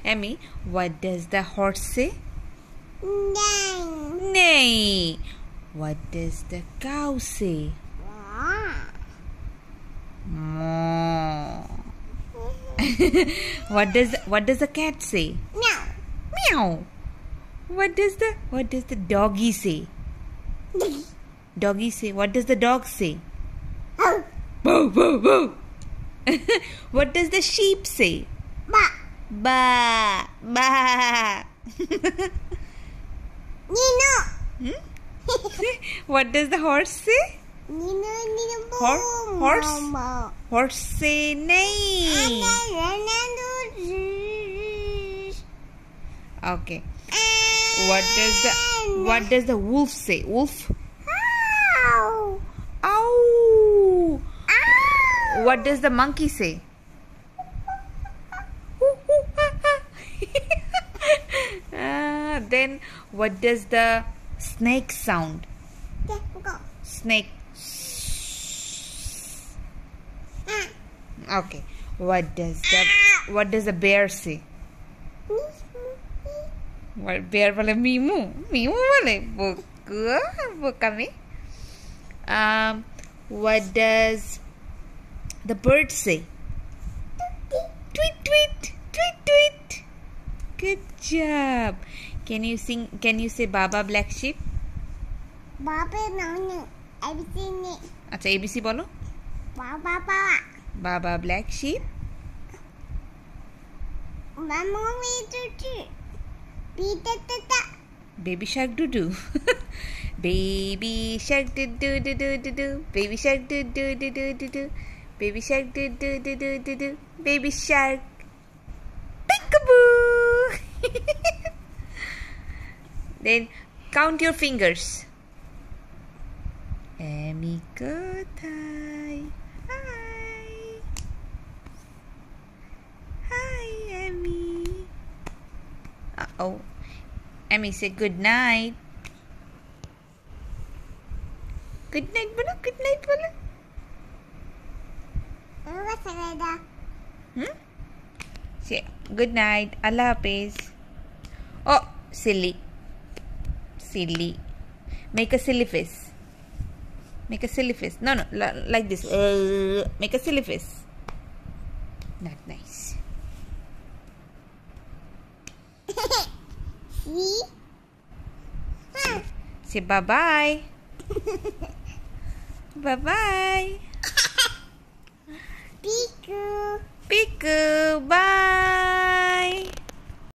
Emmy, what does the horse say? Neigh. Neigh. What does the cow say? Moo. What does the cat say? Meow. Meow. What does the doggy say? Doggy say. What does the dog say? Oh. Bow, bow, bow. What does the sheep say? Ba. Ba, ba. Nino. What does the horse say? Nino, Nino, Horse? Horse say neigh. Okay. What does the wolf say? Wolf? Ow. Ow. Ow. What does the monkey say? Then what does the snake sound? Snake. Okay. What does the bear say? What bear bole mimu? Mimu bole boka me. What does the bird say? Tweet, tweet, tweet, tweet. Good job. Can you say Baba Black Sheep? Baba no. ABC ne. अच्छा ABC बोलो. Baba. Baba Black Sheep. Mama me Baby Shark doo doo. Baby Shark doo doo doo doo doo doo. Baby Shark doo doo doo doo doo doo. Baby Shark doo doo doo doo doo doo. Baby Shark. Peekaboo. Then count your fingers. Emmy Kothai. Hi. Hi, Emmy. Uh-oh. Emmy, say good night. Good night, bolo. Good night, bolo. Say good night. Allah Hafiz. Oh, silly. Silly. Make a silly face. Make a silly face. No, like this. Make a silly face. Not nice. See? Say bye-bye. Bye-bye. Piku. Piku. Bye.